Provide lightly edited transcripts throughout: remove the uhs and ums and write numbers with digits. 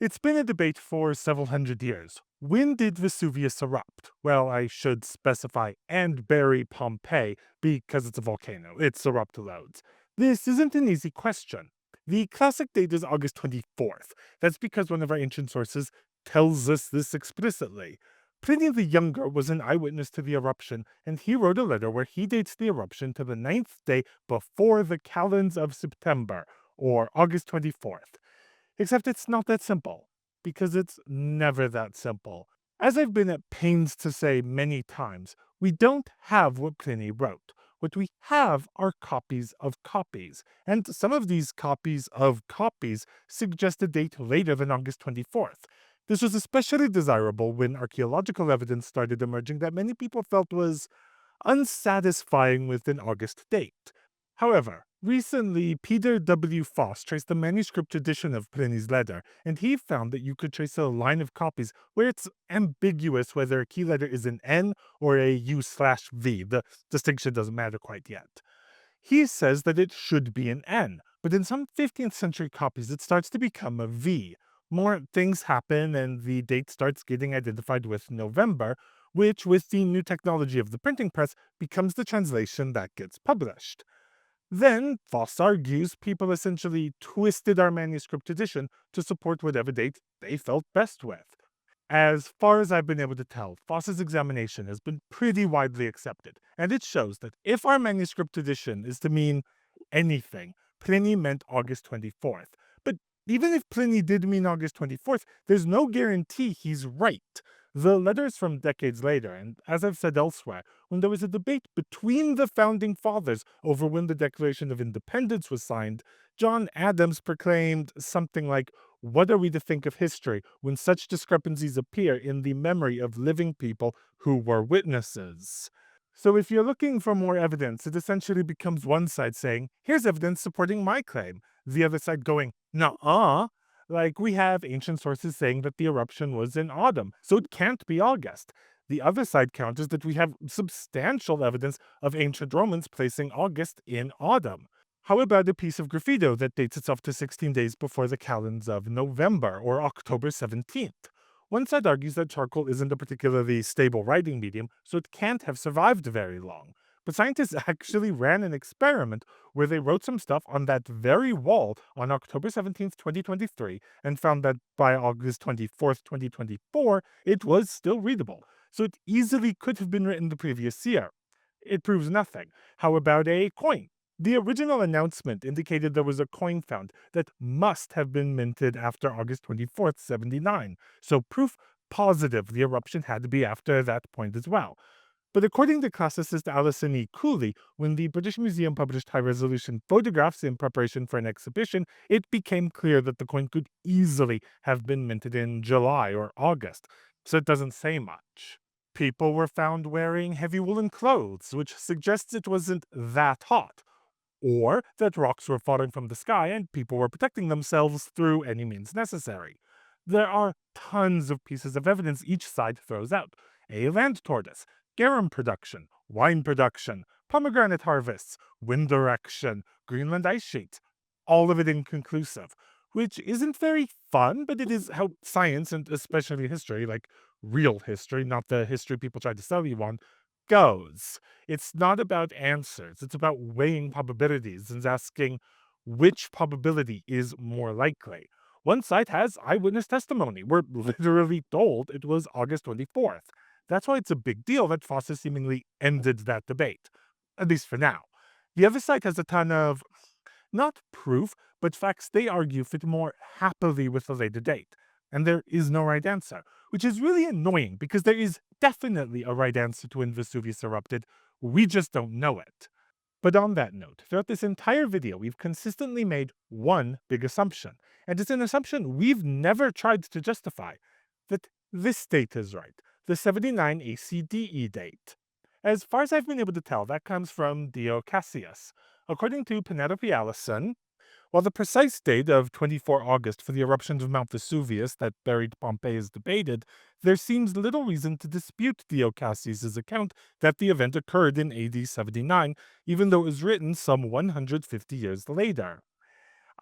It's been a debate for several hundred years. When did Vesuvius erupt? Well, I should specify and bury Pompeii because it's a volcano. It's erupt loads. This isn't an easy question. The classic date is August 24th. That's because one of our ancient sources tells us this explicitly. Pliny the Younger was an eyewitness to the eruption, and he wrote a letter where he dates the eruption to the ninth day before the calends of September, or August 24th. Except it's not that simple, because it's never that simple. As I've been at pains to say many times, we don't have what Pliny wrote. What we have are copies of copies, and some of these copies of copies suggest a date later than August 24th. This was especially desirable when archaeological evidence started emerging that many people felt was unsatisfying with an August date. However, recently Peter W. Foss traced the manuscript edition of Pliny's letter, and he found that you could trace a line of copies where it's ambiguous whether a key letter is an N or a U/V. The distinction doesn't matter quite yet. He says that it should be an N, but in some 15th century copies it starts to become a V. More things happen and the date starts getting identified with November, which, with the new technology of the printing press, becomes the translation that gets published. Then, Voss argues people essentially twisted our manuscript edition to support whatever date they felt best with. As far as I've been able to tell, Voss's examination has been pretty widely accepted, and it shows that if our manuscript edition is to mean anything, Pliny meant August 24th. But even if Pliny did mean August 24th, there's no guarantee he's right. The letter's from decades later, and as I've said elsewhere, when there was a debate between the founding fathers over when the Declaration of Independence was signed, John Adams proclaimed something like, "What are we to think of history when such discrepancies appear in the memory of living people who were witnesses?" So if you're looking for more evidence, it essentially becomes one side saying, "Here's evidence supporting my claim," the other side going, "Nuh-uh." Like, we have ancient sources saying that the eruption was in autumn, so it can't be August. The other side counters that we have substantial evidence of ancient Romans placing August in autumn. How about a piece of graffito that dates itself to 16 days before the calends of November, or October 17th? One side argues that charcoal isn't a particularly stable writing medium, so it can't have survived very long. But scientists actually ran an experiment where they wrote some stuff on that very wall on October 17th, 2023, and found that by August 24th, 2024, it was still readable. So it easily could have been written the previous year. It proves nothing. How about a coin? The original announcement indicated there was a coin found that must have been minted after August 24th, 79. So proof positive the eruption had to be after that point as well. But according to classicist Alison E. Cooley, when the British Museum published high-resolution photographs in preparation for an exhibition, it became clear that the coin could easily have been minted in July or August, so it doesn't say much. People were found wearing heavy woolen clothes, which suggests it wasn't that hot, or that rocks were falling from the sky and people were protecting themselves through any means necessary. There are tons of pieces of evidence each side throws out. A land tortoise, garum production, wine production, pomegranate harvests, wind direction, Greenland ice sheet. All of it inconclusive, which isn't very fun, but it is how science, and especially history, like real history, not the history people try to sell you on, goes. It's not about answers, it's about weighing probabilities and asking which probability is more likely. One side has eyewitness testimony. We're literally told it was August 24th. That's why it's a big deal that Foster seemingly ended that debate, at least for now. The other side has a ton of, not proof, but facts they argue fit more happily with the later date. And there is no right answer, which is really annoying because there is definitely a right answer to when Vesuvius erupted. We just don't know it. But on that note, throughout this entire video, we've consistently made one big assumption, and it's an assumption we've never tried to justify, that this date is right, the 79 ACDE date. As far as I've been able to tell, that comes from Dio Cassius. According to Penelope Allison, while the precise date of 24 August for the eruption of Mount Vesuvius that buried Pompeii is debated, there seems little reason to dispute Dio Cassius's account that the event occurred in AD 79, even though it was written some 150 years later.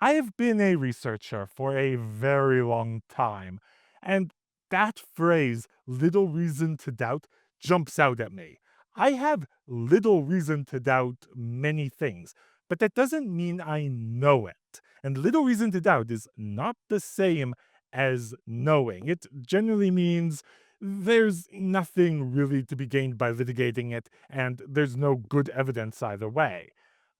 I have been a researcher for a very long time, and that phrase, little reason to doubt, jumps out at me. I have little reason to doubt many things, but that doesn't mean I know it. And little reason to doubt is not the same as knowing. It generally means there's nothing really to be gained by litigating it, and there's no good evidence either way.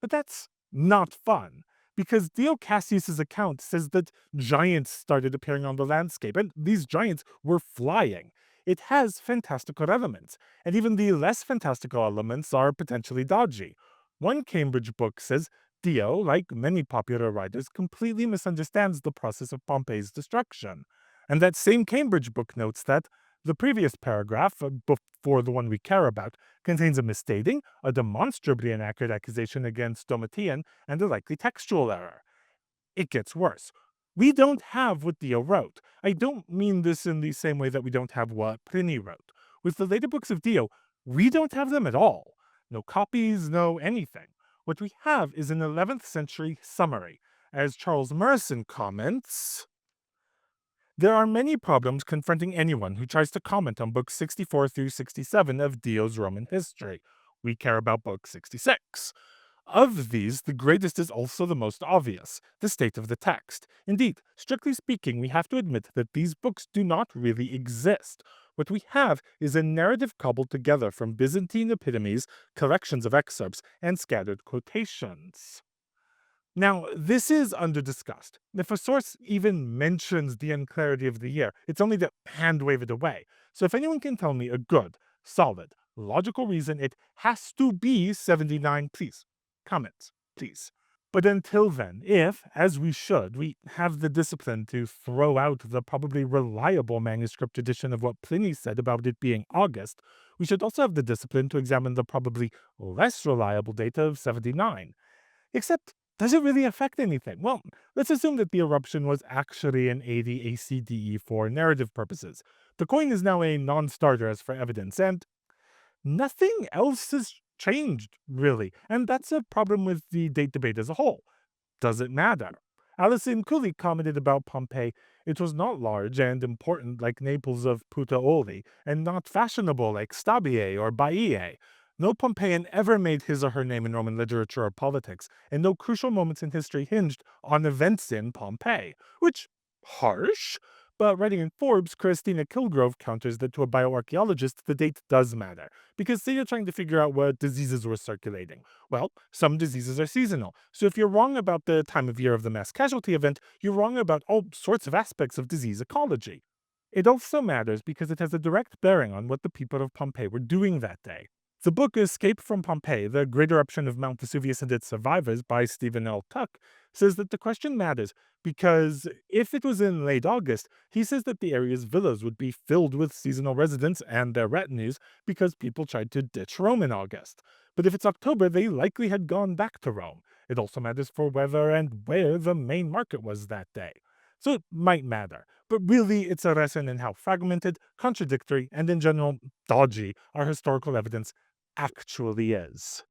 But that's not fun because Dio Cassius's account says that giants started appearing on the landscape, and these giants were flying. It has fantastical elements, and even the less fantastical elements are potentially dodgy. One Cambridge book says Dio, like many popular writers, completely misunderstands the process of Pompeii's destruction. And that same Cambridge book notes that the previous paragraph, before the one we care about, contains a misstating, a demonstrably inaccurate accusation against Domitian, and a likely textual error. It gets worse. We don't have what Dio wrote. I don't mean this in the same way that we don't have what Pliny wrote. With the later books of Dio, we don't have them at all. No copies, no anything. What we have is an 11th century summary. As Charles Murison comments, there are many problems confronting anyone who tries to comment on books 64 through 67 of Dio's Roman history. We care about book 66. Of these, the greatest is also the most obvious, the state of the text. Indeed, strictly speaking, we have to admit that these books do not really exist. What we have is a narrative cobbled together from Byzantine epitomes, collections of excerpts, and scattered quotations. Now, this is under-discussed. If a source even mentions the unclarity of the year, it's only to hand-wave it away. So if anyone can tell me a good, solid, logical reason it has to be 79, please, comments, please. But until then, if, as we should, we have the discipline to throw out the probably reliable manuscript edition of what Pliny said about it being August, we should also have the discipline to examine the probably less reliable data of 79. Except, does it really affect anything? Well, let's assume that the eruption was actually an 80 ACDE for narrative purposes. The coin is now a non-starter as for evidence, and nothing else has changed, really. And that's a problem with the date debate as a whole. Does it matter? Alison Cooley commented about Pompeii. It was not large and important like Naples of Puteoli, and not fashionable like Stabie or Baiae. No Pompeian ever made his or her name in Roman literature or politics, and no crucial moments in history hinged on events in Pompeii. Which, harsh, but writing in Forbes, Christina Kilgrove counters that to a bioarchaeologist, the date does matter, because say you're trying to figure out what diseases were circulating. Well, some diseases are seasonal, so if you're wrong about the time of year of the mass casualty event, you're wrong about all sorts of aspects of disease ecology. It also matters because it has a direct bearing on what the people of Pompeii were doing that day. The book Escape from Pompeii, The Great Eruption of Mount Vesuvius and Its Survivors by Stephen L. Tuck, says that the question matters because if it was in late August, he says that the area's villas would be filled with seasonal residents and their retinues because people tried to ditch Rome in August. But if it's October, they likely had gone back to Rome. It also matters for whether and where the main market was that day. So it might matter, but really it's a lesson in how fragmented, contradictory, and in general dodgy our historical evidence actually is.